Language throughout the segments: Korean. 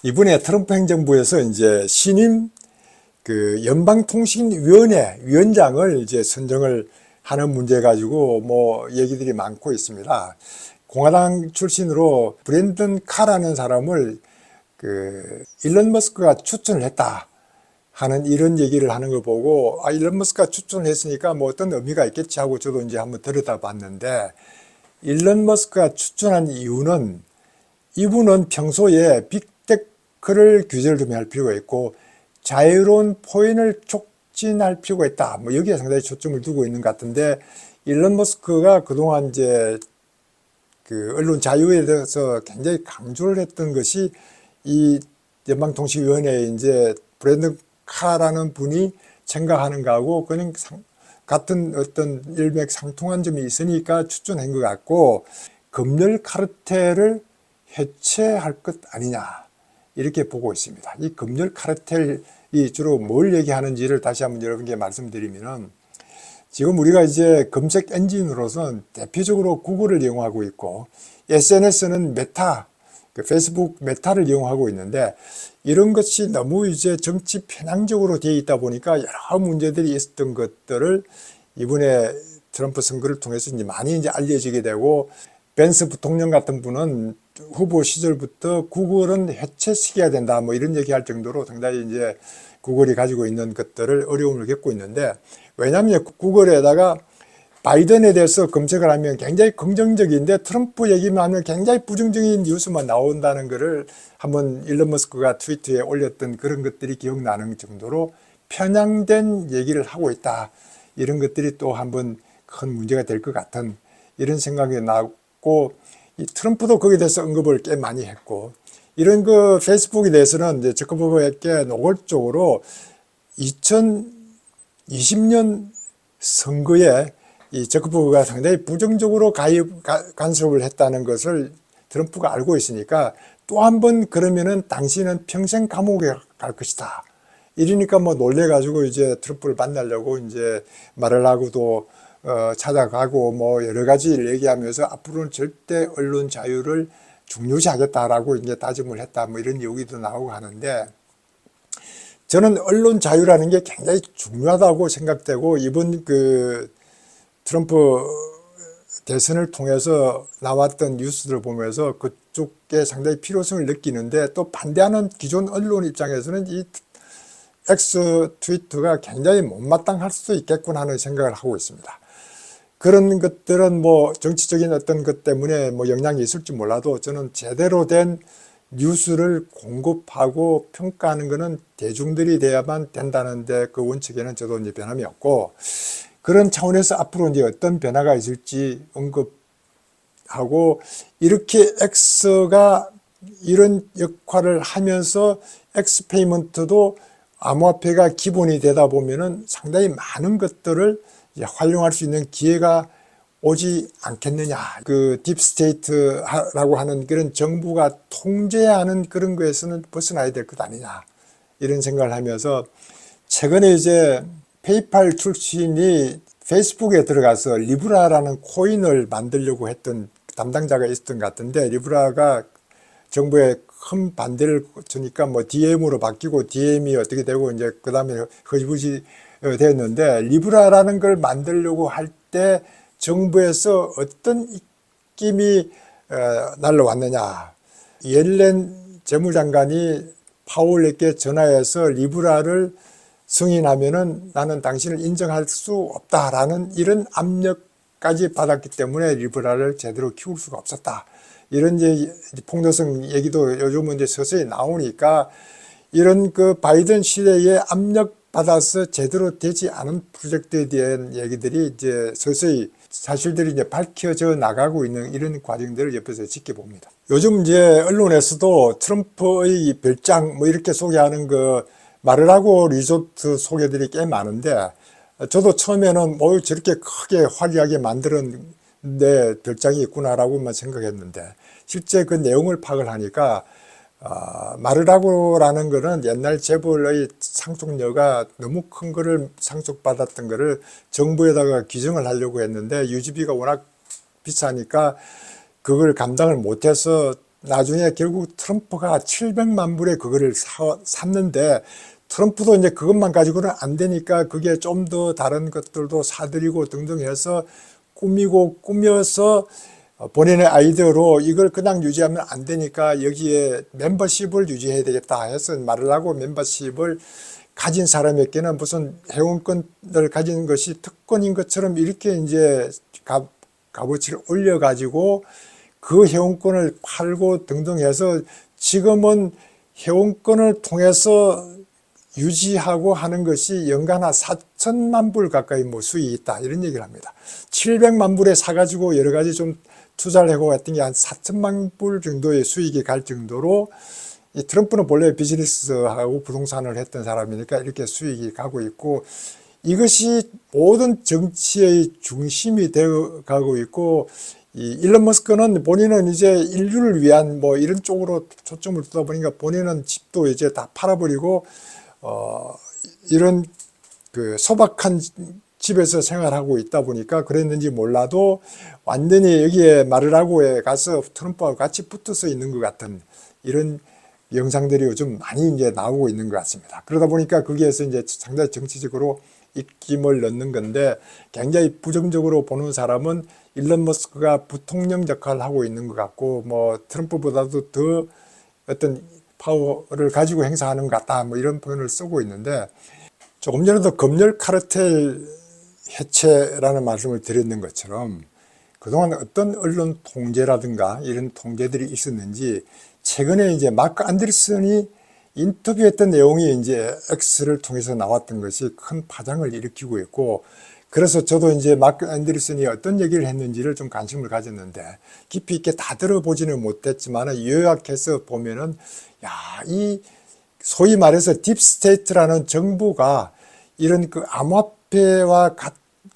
이번에 트럼프 행정부에서 이제 신임 그 연방통신위원회 위원장을 이제 선정을 하는 문제 가지고 뭐 얘기들이 많고 있습니다. 공화당 출신으로 브랜든 카라는 사람을 그 일론 머스크가 추천을 했다 하는 이런 얘기를 하는 걸 보고 일론 머스크가 추천을 했으니까 뭐 어떤 의미가 있겠지 하고 저도 이제 한번 들여다봤는데, 일론 머스크가 추천한 이유는 이분은 평소에 빅테크를 규제를 좀 할 필요가 있고 자유로운 포인을 촉진할 필요가 있다. 뭐 여기에 상당히 초점을 두고 있는 것 같은데, 일론 머스크가 그동안 이제 그 언론 자유에 대해서 굉장히 강조를 했던 것이 이 연방통신위원회에 이제 브랜든 카라는 분이 생각하는 거하고 그냥 같은 어떤 일맥상통한 점이 있으니까 추천한 것 같고, 검열 카르텔을 해체할 것 아니냐 이렇게 보고 있습니다. 이 검열 카르텔이 주로 뭘 얘기하는지를 다시 한번 여러분께 말씀드리면은, 지금 우리가 이제 검색 엔진으로선 대표적으로 구글을 이용하고 있고 SNS는 메타, 그 페이스북 메타를 이용하고 있는데, 이런 것이 너무 이제 정치 편향적으로 되어 있다 보니까 여러 문제들이 있었던 것들을 이번에 트럼프 선거를 통해서 이제 많이 이제 알려지게 되고, 벤스 부통령 같은 분은 후보 시절부터 구글은 해체시켜야 된다 뭐 이런 얘기할 정도로 상당히 이제 구글이 가지고 있는 것들을 어려움을 겪고 있는데, 왜냐하면 구글에다가 바이든에 대해서 검색을 하면 굉장히 긍정적인데 트럼프 얘기만 하면 굉장히 부정적인 뉴스만 나온다는 것을 한번 일론 머스크가 트위터에 올렸던 그런 것들이 기억나는 정도로 편향된 얘기를 하고 있다. 이런 것들이 또 한번 큰 문제가 될 것 같은 이런 생각이 나고, 이 트럼프도 거기에 대해서 언급을 꽤 많이 했고, 이런 그 페이스북에 대해서는 이제 저커버그에게 노골적으로 2020년 선거에 이 저커버그가 상당히 부정적으로 간섭을 했다는 것을 트럼프가 알고 있으니까, 또 한 번 그러면은 당신은 평생 감옥에 갈 것이다. 이러니까 뭐 놀래가지고 이제 트럼프를 만나려고 이제 말을 하고도 찾아가고 뭐 여러 가지를 얘기하면서 앞으로는 절대 언론 자유를 중요시하겠다라고 이제 다짐을 했다. 뭐 이런 얘기도 나오고 하는데, 저는 언론 자유라는 게 굉장히 중요하다고 생각되고, 이번 그 트럼프 대선을 통해서 나왔던 뉴스들을 보면서 그쪽에 상당히 필요성을 느끼는데, 또 반대하는 기존 언론 입장에서는 이 X 트위터가 굉장히 못마땅할 수도 있겠구나 하는 생각을 하고 있습니다. 그런 것들은 뭐 정치적인 어떤 것 때문에 뭐 영향이 있을지 몰라도, 저는 제대로 된 뉴스를 공급하고 평가하는 것은 대중들이 돼야만 된다는데, 그 원칙에는 저도 이제 변함이 없고, 그런 차원에서 앞으로 이제 어떤 변화가 있을지 언급하고, 이렇게 X가 이런 역할을 하면서 엑스페이먼트도 암호화폐가 기본이 되다 보면은 상당히 많은 것들을 이제 활용할 수 있는 기회가 오지 않겠느냐. 그 딥스테이트라고 하는 그런 정부가 통제하는 그런 거에서는 벗어나야 될 것 아니냐. 이런 생각을 하면서, 최근에 이제 페이팔 출신이 페이스북에 들어가서 리브라라는 코인을 만들려고 했던 담당자가 있었던 것 같은데, 리브라가 정부에 큰 반대를 주니까 뭐 DM으로 바뀌고 DM이 어떻게 되고 이제 그 다음에 흐지부지 됐는데, 리브라라는 걸 만들려고 할 때 정부에서 어떤 입김이 날라왔느냐. 옐렌 재무장관이 파월에게 전화해서 리브라를 승인하면은 나는 당신을 인정할 수 없다라는 이런 압력까지 받았기 때문에 리브라를 제대로 키울 수가 없었다. 이런 이제 폭로성 얘기도 요즘은 이제 서서히 나오니까, 이런 그 바이든 시대에 압력받아서 제대로 되지 않은 프로젝트에 대한 얘기들이 이제 서서히 사실들이 이제 밝혀져 나가고 있는 이런 과정들을 옆에서 지켜봅니다. 요즘 이제 언론에서도 트럼프의 별장 뭐 이렇게 소개하는 그 마르라고 리조트 소개들이 꽤 많은데, 저도 처음에는 뭐 저렇게 크게 화려하게 만들었는데 별장이 있구나라고만 생각했는데, 실제 그 내용을 파악을 하니까 마르라고라는 거는 옛날 재벌의 상속녀가 너무 큰 거를 상속받았던 거를 정부에다가 기증을 하려고 했는데 유지비가 워낙 비싸니까 그걸 감당을 못해서 나중에 결국 트럼프가 700만 불에 그거를 샀는데, 트럼프도 이제 그것만 가지고는 안 되니까 그게 좀 더 다른 것들도 사들이고 등등 해서 꾸며서 본인의 아이디어로 이걸 그냥 유지하면 안 되니까 여기에 멤버십을 유지해야 되겠다 해서 말을 하고, 멤버십을 가진 사람에게는 무슨 회원권을 가진 것이 특권인 것처럼 이렇게 이제 값어치를 올려가지고 그 회원권을 팔고 등등 해서 지금은 회원권을 통해서 유지하고 하는 것이 연간 한 4천만 불 가까이 뭐 수익이 있다 이런 얘기를 합니다. 700만 불에 사가지고 여러 가지 좀 투자를 하고 했던 게 한 4천만 불 정도의 수익이 갈 정도로, 이 트럼프는 본래 비즈니스하고 부동산을 했던 사람이니까 이렇게 수익이 가고 있고, 이것이 모든 정치의 중심이 되어 가고 있고, 이 일론 머스크는 본인은 이제 인류를 위한 뭐 이런 쪽으로 초점을 두다 보니까 본인은 집도 이제 다 팔아버리고 이런 그 소박한 집에서 생활하고 있다 보니까 그랬는지 몰라도 완전히 여기에 마르라고에 가서 트럼프와 같이 붙어서 있는 것 같은 이런 영상들이 요즘 많이 이제 나오고 있는 것 같습니다. 그러다 보니까 거기에서 이제 상당히 정치적으로 입김을 넣는 건데, 굉장히 부정적으로 보는 사람은 일론 머스크가 부통령 역할을 하고 있는 것 같고, 뭐 트럼프보다도 더 어떤 파워를 가지고 행사하는 것 같다, 뭐 이런 표현을 쓰고 있는데, 조금 전에도 검열 카르텔 해체라는 말씀을 드렸는 것처럼 그동안 어떤 언론 통제라든가 이런 통제들이 있었는지, 최근에 이제 마크 안데르슨이 인터뷰했던 내용이 이제 X를 통해서 나왔던 것이 큰 파장을 일으키고 있고, 그래서 저도 이제 마크 안데르슨이 어떤 얘기를 했는지를 좀 관심을 가졌는데, 깊이 있게 다 들어보지는 못했지만 요약해서 보면은, 야, 이 소위 말해서 딥스테이트라는 정부가 이런 그 암호화폐와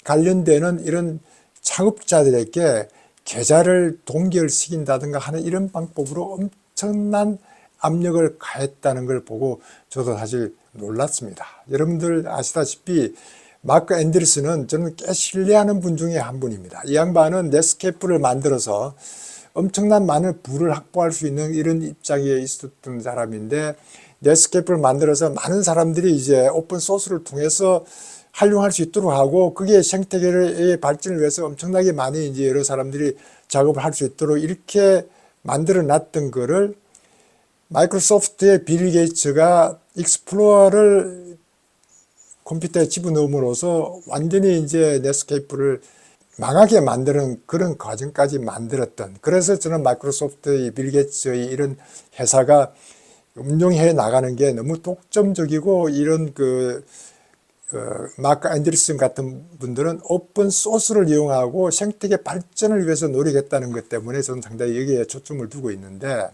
관련되는 이런 창업자들에게 계좌를 동결시킨다든가 하는 이런 방법으로 엄청난 압력을 가했다는 걸 보고 저도 사실 놀랐습니다. 여러분들 아시다시피 마크 앤더슨은 저는 꽤 신뢰하는 분 중에 한 분입니다. 이 양반은 넷스케이프를 만들어서 엄청난 많은 부를 확보할 수 있는 이런 입장에 있었던 사람인데, 넷스케이프를 만들어서 많은 사람들이 이제 오픈 소스를 통해서 활용할 수 있도록 하고, 그게 생태계의 발전을 위해서 엄청나게 많이 이제 여러 사람들이 작업을 할 수 있도록 이렇게 만들어 놨던 거를 마이크로소프트의 빌 게이츠가 익스플로러를 컴퓨터에 집어넣음으로써 완전히 이제 넷스케이프를 망하게 만드는 그런 과정까지 만들었던, 그래서 저는 마이크로소프트의 빌 게이츠의 이런 회사가 운영해 나가는 게 너무 독점적이고, 이런 마크 앤더슨 같은 분들은 오픈 소스를 이용하고 생태계 발전을 위해서 노력했다는 것 때문에 저는 상당히 여기에 초점을 두고 있는데,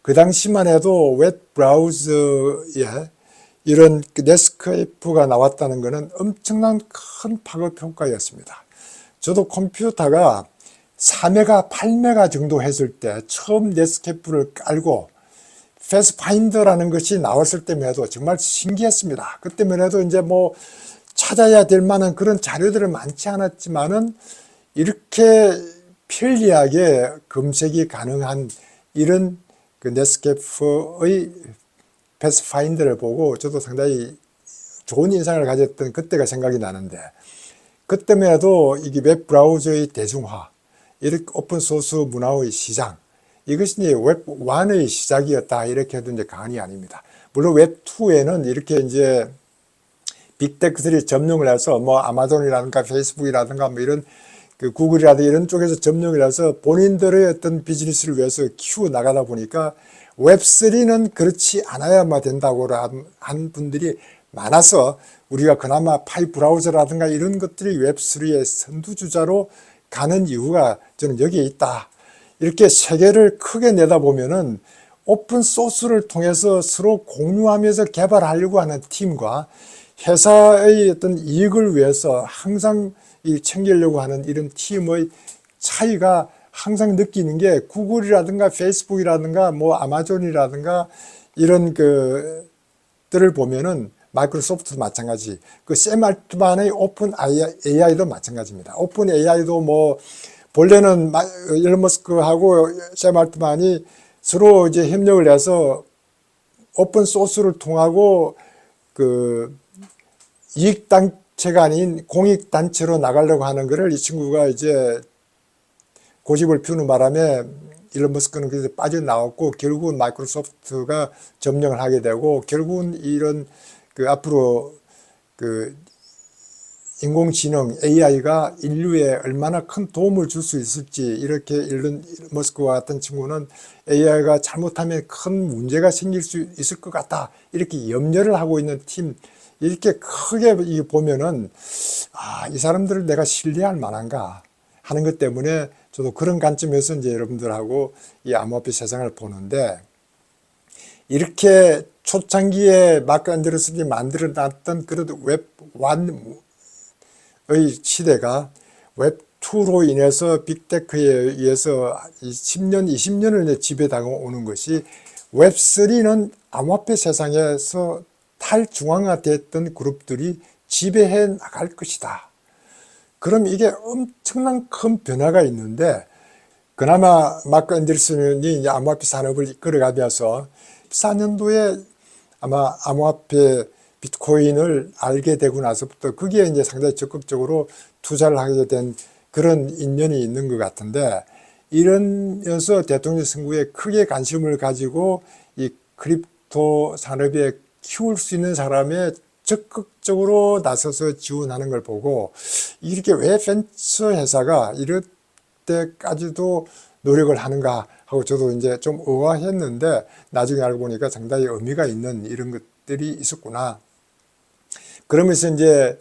그 당시만 해도 웹 브라우저에 이런 넷스케이프가 나왔다는 것은 엄청난 큰 파급 효과였습니다. 저도 컴퓨터가 4메가, 8메가 정도 했을 때 처음 넷스케이프를 깔고 패스파인더라는 것이 나왔을 때만 해도 정말 신기했습니다. 그때만 해도 이제 뭐 찾아야 될 만한 그런 자료들은 많지 않았지만은 이렇게 편리하게 검색이 가능한 이런 그 넷스케이프의 패스파인더를 보고 저도 상당히 좋은 인상을 가졌던 그때가 생각이 나는데, 그때만 해도 이게 웹 브라우저의 대중화, 이렇게 오픈소스 문화의 시장, 이것이 이제 웹 1의 시작이었다 이렇게 해도 이제 과언이 아닙니다. 물론 웹 2에는 이렇게 이제 빅테크들이 점령을 해서 뭐 아마존이라든가 페이스북이라든가 뭐 이런 그 구글이라든가 이런 쪽에서 점령을 해서 본인들의 어떤 비즈니스를 위해서 키워 나가다 보니까 웹3는 그렇지 않아야만 된다고 한 분들이 많아서 우리가 그나마 파이 브라우저라든가 이런 것들이 웹3의 선두주자로 가는 이유가 저는 여기에 있다. 이렇게 세계를 크게 내다보면은 오픈 소스를 통해서 서로 공유하면서 개발하려고 하는 팀과 회사의 어떤 이익을 위해서 항상 챙기려고 하는 이런 팀의 차이가 항상 느끼는 게, 구글이라든가 페이스북이라든가 뭐 아마존이라든가 이런 것들을 보면은 마이크로소프트도 마찬가지, 그 샘 알트만의 오픈 AI도 마찬가지입니다. 오픈 AI도 뭐 본래는 일론 머스크하고 샘 알트만이 서로 이제 협력을 해서 오픈 소스를 통하고 그 이익 단체가 아닌 공익 단체로 나가려고 하는 거를 이 친구가 이제 고집을 피우는 바람에 일론 머스크는 그래서 빠져나왔고 결국은 마이크로소프트가 점령을 하게 되고 결국은 이런 그 앞으로 그 인공지능 AI가 인류에 얼마나 큰 도움을 줄 수 있을지 이렇게 일론 머스크와 같은 친구는 AI가 잘못하면 큰 문제가 생길 수 있을 것 같다 이렇게 염려를 하고 있는 팀 이렇게 크게 보면은 이 사람들을 내가 신뢰할 만한가 하는 것 때문에 저도 그런 관점에서 이제 여러분들하고 이 암호화폐 세상을 보는데 이렇게 초창기에 마크 안데르슨이 만들어 놨던 그런 웹1의 시대가 웹2로 인해서 빅테크에 의해서 10년, 20년을 지배당하는 것이 웹3는 암호화폐 세상에서 탈중앙화됐던 그룹들이 지배해 나갈 것이다. 그럼 이게 엄청난 큰 변화가 있는데 그나마 마크 안데르슨이 이제 암호화폐 산업을 이끌어가면서 14년도에 아마 암호화폐 비트코인을 알게 되고 나서부터 거기에 이제 상당히 적극적으로 투자를 하게 된 그런 인연이 있는 것 같은데 이러면서 대통령 선거에 크게 관심을 가지고 이 크립토 산업에 키울 수 있는 사람의 적극적으로 나서서 지원하는 걸 보고 이렇게 왜 벤처 회사가 이럴 때까지도 노력을 하는가 하고 저도 이제 좀 의아했는데 나중에 알고 보니까 상당히 의미가 있는 이런 것들이 있었구나. 그러면서 이제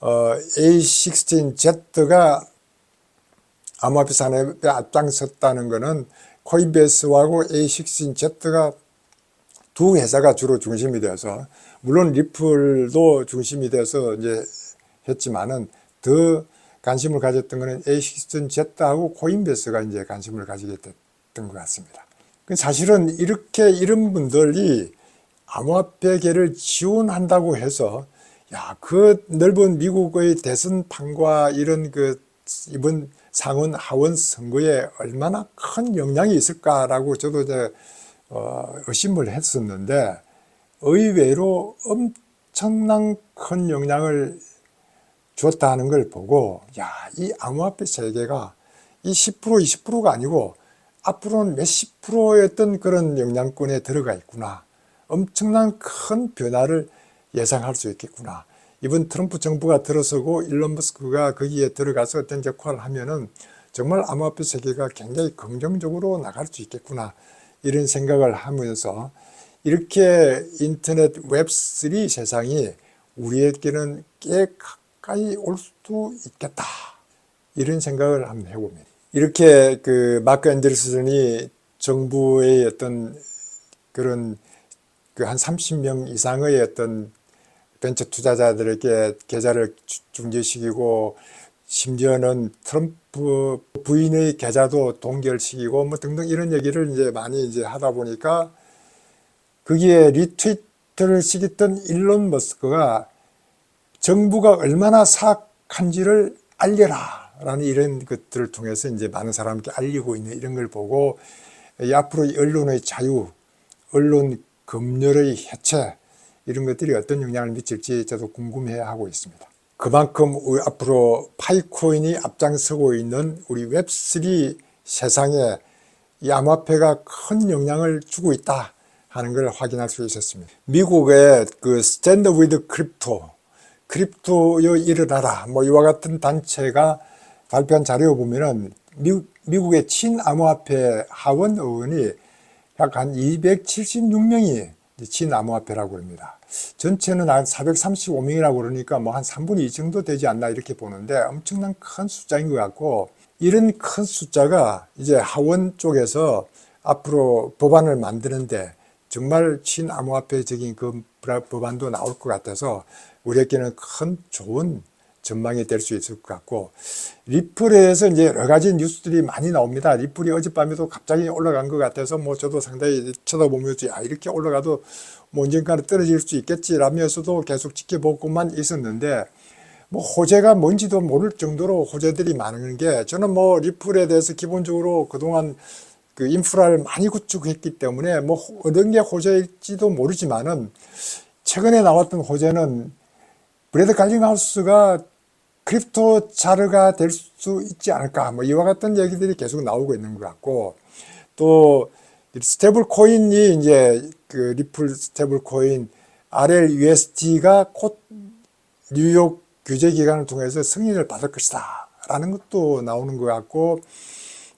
A16Z가 암호화폐 산업에 앞장섰다는 것은 코인베이스하고 A16Z가 두 회사가 주로 중심이 되어서 물론 리플도 중심이 돼서 이제 했지만은 더 관심을 가졌던 것은 A16Z하고 코인베이스가 이제 관심을 가지게 됐던 것 같습니다. 사실은 이렇게 이런 분들이 암호화폐계를 지원한다고 해서 그 넓은 미국의 대선판과 이런 그 이번 상원 하원 선거에 얼마나 큰 영향이 있을까라고 저도 이제 의심을 했었는데 의외로 엄청난 큰 영향을 줬다는 걸 보고 이 암호화폐 세계가 이 10% 20%가 아니고 앞으로는 몇십 프로의 어떤 그런 영향권에 들어가 있구나. 엄청난 큰 변화를 예상할 수 있겠구나. 이번 트럼프 정부가 들어서고 일론 머스크가 거기에 들어가서 어떤 역할을 하면은 정말 암호화폐 세계가 굉장히 긍정적으로 나갈 수 있겠구나. 이런 생각을 하면서 이렇게 인터넷 웹3 세상이 우리에게는 꽤 가까이 올 수도 있겠다. 이런 생각을 한번 해봅니다. 이렇게 그 마크 앤더슨이 정부의 어떤 그런 그 한 30명 이상의 어떤 벤처 투자자들에게 계좌를 중지시키고 심지어는 트럼프 부인의 계좌도 동결시키고 뭐 등등 이런 얘기를 이제 많이 이제 하다 보니까 거기에 리트윗을 시켰던 일론 머스크가 정부가 얼마나 사악한지를 알려라 라는 이런 것들을 통해서 이제 많은 사람께 알리고 있는 이런 걸 보고 앞으로 언론의 자유, 언론 검열의 해체 이런 것들이 어떤 영향을 미칠지 저도 궁금해하고 있습니다. 그만큼 앞으로 파이코인이 앞장서고 있는 우리 웹3 세상에 이 암호화폐가 큰 영향을 주고 있다 하는 걸 확인할 수 있었습니다. 미국의 그 스탠드 위드 크립토여 일어나라 뭐 이와 같은 단체가 발표한 자료에 보면은 미국의 친암호화폐 하원 의원이 약 한 276명이 친암호화폐라고 합니다. 전체는 한 435명이라고 그러니까 뭐 한 3분의 2 정도 되지 않나 이렇게 보는데 엄청난 큰 숫자인 것 같고 이런 큰 숫자가 이제 하원 쪽에서 앞으로 법안을 만드는데 정말 친암호화폐적인 그 법안도 나올 것 같아서 우리에게는 큰 좋은 전망이 될 수 있을 것 같고 리플에서 이제 여러 가지 뉴스들이 많이 나옵니다. 리플이 어젯밤에도 갑자기 올라간 것 같아서 뭐 저도 상당히 쳐다보면서 이렇게 올라가도 뭐 언젠가는 떨어질 수 있겠지라면서도 계속 지켜보고만 있었는데 뭐 호재가 뭔지도 모를 정도로 호재들이 많은 게 저는 뭐 리플에 대해서 기본적으로 그동안 그 인프라를 많이 구축했기 때문에 뭐 어떤 게 호재일지도 모르지만은 최근에 나왔던 호재는 브래드 갈링하우스가 크립토 자르가 될 수 있지 않을까, 뭐 이와 같은 얘기들이 계속 나오고 있는 것 같고, 또 스테이블 코인이 이제 그 리플 스테이블 코인 RLUSD가 곧 뉴욕 규제 기관을 통해서 승인을 받을 것이다 라는 것도 나오는 것 같고,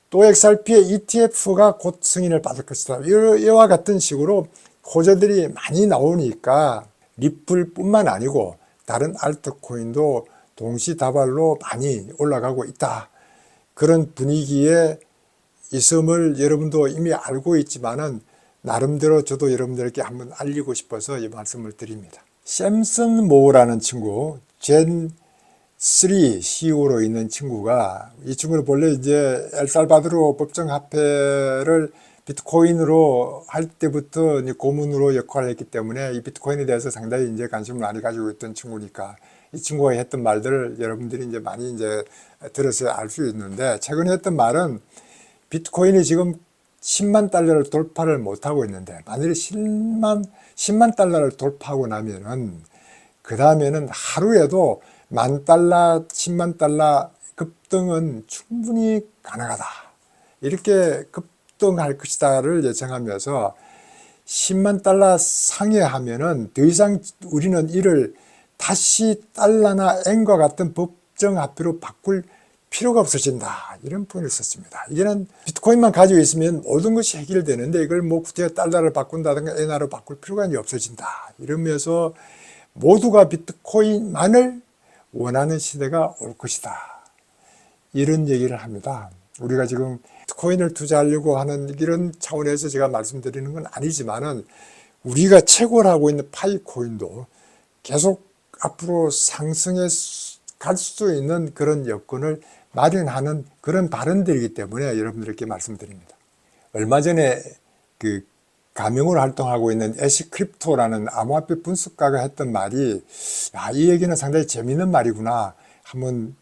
또 XRP의 ETF가 곧 승인을 받을 것이다, 이와 같은 식으로 호재들이 많이 나오니까 리플뿐만 아니고 다른 알트코인도 동시다발로 많이 올라가고 있다, 그런 분위기에 있음을 여러분도 이미 알고 있지만은 나름대로 저도 여러분들께 한번 알리고 싶어서 이 말씀을 드립니다. 샘슨 모라는 친구, 젠3 CEO로 있는 친구가, 이 친구는 본래 이제 엘살바도르 법정화폐를 비트코인으로 할 때부터 고문으로 역할을 했기 때문에 이 비트코인에 대해서 상당히 이제 관심을 많이 가지고 있던 친구니까 이 친구가 했던 말들을 여러분들이 이제 많이 이제 들어서 알 수 있는데, 최근에 했던 말은 비트코인이 지금 10만 달러를 돌파를 못하고 있는데, 만일에 10만 달러를 돌파하고 나면은 그 다음에는 하루에도 10,000달러, 10만 달러 급등은 충분히 가능하다, 이렇게 급등할 것이다를 예상하면서 10만 달러 상회하면은 더 이상 우리는 이를 다시 달러나 엔과 같은 법정화폐로 바꿀 필요가 없어진다, 이런 표현을 썼습니다. 이제는 비트코인만 가지고 있으면 모든 것이 해결되는데 이걸 뭐 굳이 달러를 바꾼다든가 엔화로 바꿀 필요가 없어진다, 이러면서 모두가 비트코인만을 원하는 시대가 올 것이다, 이런 얘기를 합니다. 우리가 지금 비트코인을 투자하려고 하는 이런 차원에서 제가 말씀드리는 건 아니지만은, 우리가 채굴하고 있는 파이코인도 계속 앞으로 상승해 갈 수 있는 그런 여건을 마련하는 그런 발언들이기 때문에 여러분들께 말씀드립니다. 얼마 전에 그 가명으로 활동하고 있는 애쉬크립토라는 암호화폐 분석가가 했던 말이, 이 얘기는 상당히 재미있는 말이구나, 한번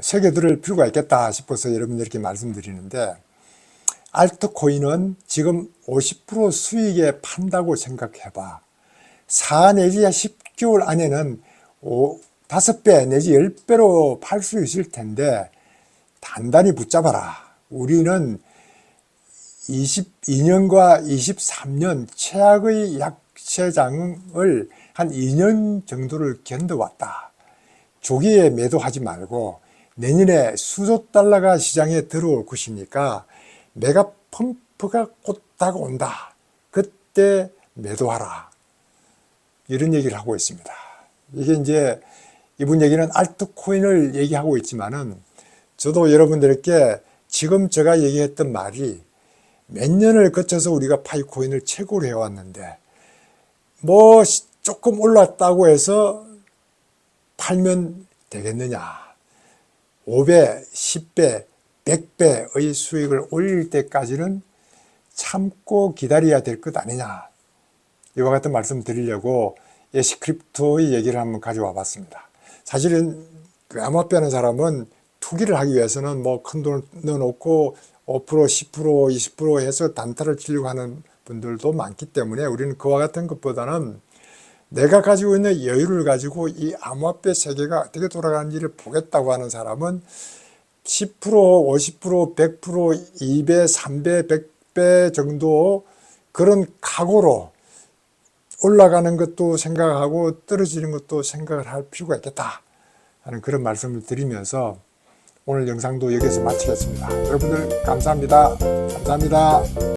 새겨들을 필요가 있겠다 싶어서 여러분들께 말씀드리는데, 알트코인은 지금 50% 수익에 판다고 생각해봐. 4 내지 10개월 안에는 5배 내지 10배로 팔 수 있을 텐데 단단히 붙잡아라. 우리는 22년과 23년 최악의 약세장을 한 2년 정도를 견뎌왔다. 조기에 매도하지 말고 내년에 수조 달러가 시장에 들어올 것이니까 메가 펌프가 곧 다가온다. 그때 매도하라. 이런 얘기를 하고 있습니다. 이게 이제 이분 얘기는 알트코인을 얘기하고 있지만은, 저도 여러분들께 지금 제가 얘기했던 말이 몇 년을 거쳐서 우리가 파이코인을 채굴 해왔는데, 뭐 조금 올랐다고 해서 팔면 되겠느냐. 5배, 10배, 100배의 수익을 올릴 때까지는 참고 기다려야 될 것 아니냐. 이와 같은 말씀 드리려고 애쉬크립토의 얘기를 한번 가져와 봤습니다. 사실은 그 암호화폐 하는 사람은 투기를 하기 위해서는 뭐 큰 돈을 넣어놓고 5%, 10%, 20% 해서 단타를 치려고 하는 분들도 많기 때문에, 우리는 그와 같은 것보다는 내가 가지고 있는 여유를 가지고 이 암호화폐 세계가 어떻게 돌아가는지를 보겠다고 하는 사람은 10%, 50%, 100%, 2배, 3배, 100배 정도 그런 각오로 올라가는 것도 생각하고 떨어지는 것도 생각을 할 필요가 있겠다 하는 그런 말씀을 드리면서 오늘 영상도 여기서 마치겠습니다. 여러분들 감사합니다. 감사합니다.